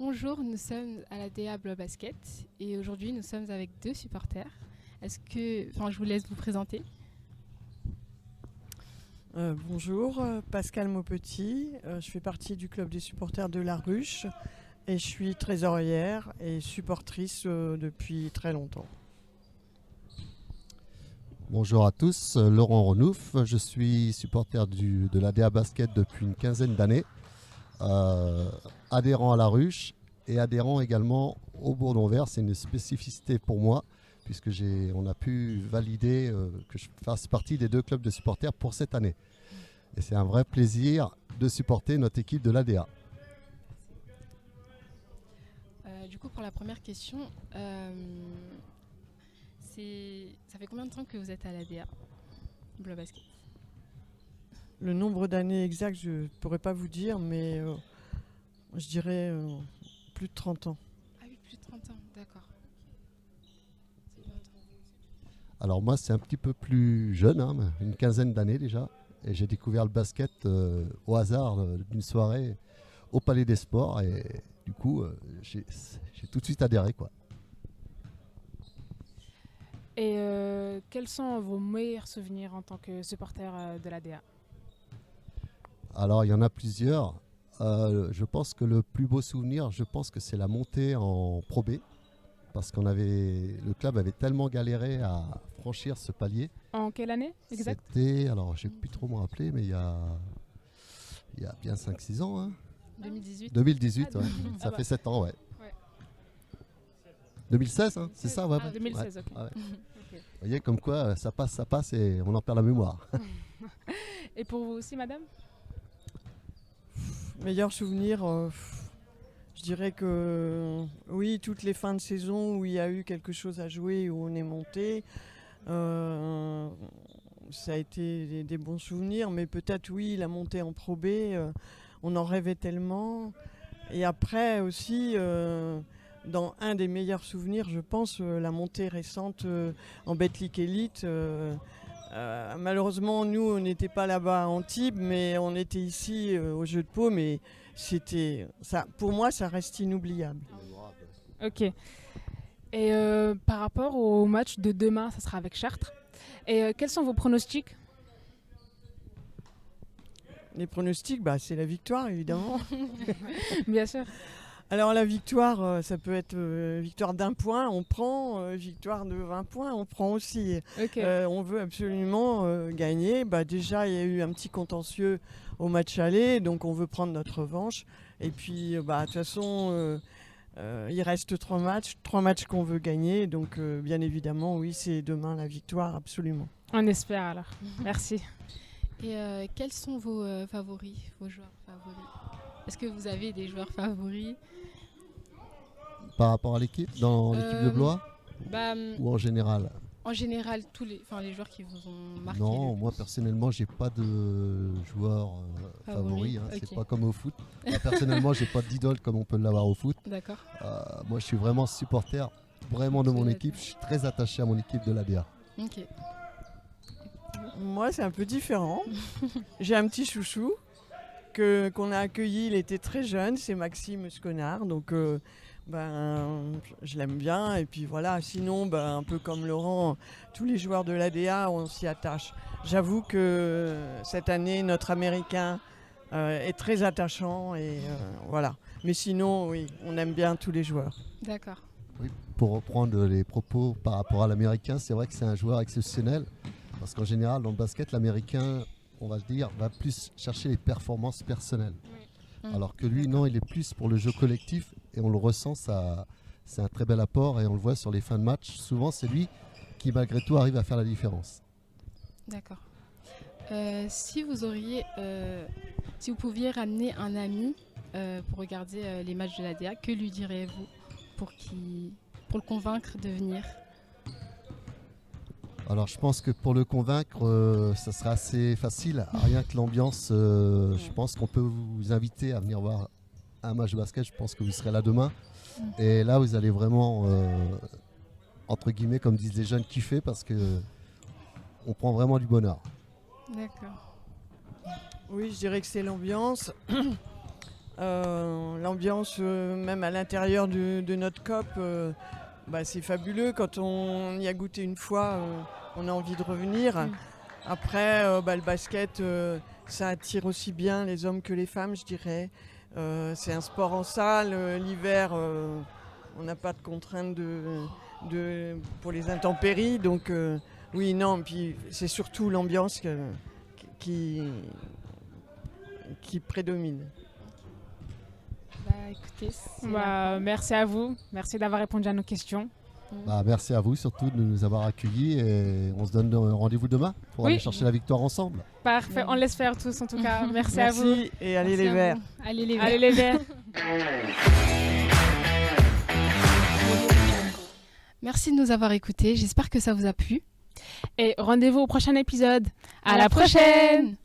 Bonjour, nous sommes à la DA Blois Basket et aujourd'hui nous sommes avec deux supporters. Je vous laisse vous présenter. Bonjour, Pascal Maupetit, je fais partie du club des supporters de La Ruche et je suis trésorière et supportrice depuis très longtemps. Bonjour à tous, Laurent Renouf, je suis supporter de l'ADA Basket depuis une quinzaine d'années, adhérent à La Ruche et adhérent également au Bourdon-Vert. C'est une spécificité pour moi puisque on a pu valider que je fasse partie des deux clubs de supporters pour cette année. Et c'est un vrai plaisir de supporter notre équipe de l'ADA. Du coup, pour la première question, ça fait combien de temps que vous êtes à l'ADA Blois Basket? Le nombre d'années exact, je ne pourrais pas vous dire, mais je dirais plus de 30 ans. Ah oui, plus de 30 ans, d'accord. Alors moi c'est un petit peu plus jeune, une quinzaine d'années déjà. Et j'ai découvert le basket au hasard d'une soirée au Palais des Sports. Et du coup, j'ai tout de suite adhéré, quoi. Et quels sont vos meilleurs souvenirs en tant que supporter de l'ADA? Alors, il y en a plusieurs. Je pense que le plus beau souvenir, c'est la montée en Pro B. Parce le club avait tellement galéré à franchir ce palier. En quelle année exact? C'était, alors je ne sais plus trop me rappeler, mais il y a bien 5-6 ans. 2018. 2018, ouais. Ça bah. fait 7 ans, ouais. 2016, c'est ça, ouais. 2016, ouais. ok. Ouais. Okay. Vous voyez comme quoi ça passe et on en perd la mémoire. Et pour vous aussi, madame? Meilleur souvenir, je dirais que oui, toutes les fins de saison où il y a eu quelque chose à jouer, où on est monté, ça a été des bons souvenirs, mais peut-être oui, la montée en Pro B, on en rêvait tellement. Et après aussi, dans un des meilleurs souvenirs, je pense, la montée récente en Betclic Elite. Malheureusement, nous, on n'était pas là-bas à Antibes, mais on était ici au Jeu de Paume, mais c'était ça. Pour moi, ça reste inoubliable. Ok. Et par rapport au match de demain, ça sera avec Chartres. Et quels sont vos pronostics? Les pronostics, c'est la victoire, évidemment. Bien sûr. Alors la victoire, ça peut être victoire d'1 point, on prend, victoire de 20 points, on prend aussi. Okay. On veut absolument gagner. Déjà, il y a eu un petit contentieux au match aller, donc on veut prendre notre revanche. Et puis, de toute façon, il reste 3 matchs qu'on veut gagner. Donc, bien évidemment, oui, c'est demain la victoire, absolument. On espère alors. Merci. Et quels sont vos favoris, vos joueurs favoris? Est-ce que vous avez des joueurs favoris? Par rapport à l'équipe, dans l'équipe de Blois ou en général? En général, les joueurs qui vous ont marqué. Non, moi personnellement, j'ai pas de joueurs favoris. Okay. C'est pas comme au foot. Moi, personnellement, j'ai pas d'idole comme on peut l'avoir au foot. D'accord. Moi, je suis vraiment supporter de mon équipe. Je suis très attaché à mon équipe de l'ADA. Ok. Moi, c'est un peu différent. J'ai un petit chouchou qu'on a accueilli, il était très jeune, c'est Maxime Sconard, donc je l'aime bien. Et puis voilà, sinon, un peu comme Laurent, tous les joueurs de l'ADA, on s'y attache. J'avoue que cette année, notre Américain est très attachant, et voilà. Mais sinon, oui, on aime bien tous les joueurs. D'accord. Oui, pour reprendre les propos par rapport à l'Américain, c'est vrai que c'est un joueur exceptionnel, parce qu'en général, dans le basket, l'Américain, on va dire, va plus chercher les performances personnelles. Oui. Alors que lui, non, il est plus pour le jeu collectif, et on le ressent, c'est un très bel apport, et on le voit sur les fins de match. Souvent, c'est lui qui, malgré tout, arrive à faire la différence. D'accord. Si vous pouviez ramener un ami pour regarder les matchs de l'ADA, que lui diriez-vous pour le convaincre de venir? Alors je pense que pour le convaincre, ça sera assez facile. Rien que l'ambiance, je pense qu'on peut vous inviter à venir voir un match de basket. Je pense que vous serez là demain. Et là, vous allez vraiment, entre guillemets, comme disent les jeunes, kiffer, parce qu'on prend vraiment du bonheur. D'accord. Oui, je dirais que c'est l'ambiance. L'ambiance, même à l'intérieur de notre COP, c'est fabuleux. Quand on y a goûté une fois, on a envie de revenir. Après, le basket, ça attire aussi bien les hommes que les femmes, je dirais. C'est un sport en salle. L'hiver, on n'a pas de contraintes pour les intempéries. Donc, oui, non. Puis c'est surtout l'ambiance qui prédomine. Écoutez, merci à vous. Merci d'avoir répondu à nos questions. Merci à vous surtout de nous avoir accueillis et on se donne rendez-vous demain pour aller chercher la victoire ensemble. Parfait, on laisse faire tous en tout cas. Merci à vous. Merci et allez les Verts. Allez les Verts. Allez les Verts. Merci de nous avoir écoutés. J'espère que ça vous a plu. Et rendez-vous au prochain épisode. À la prochaine.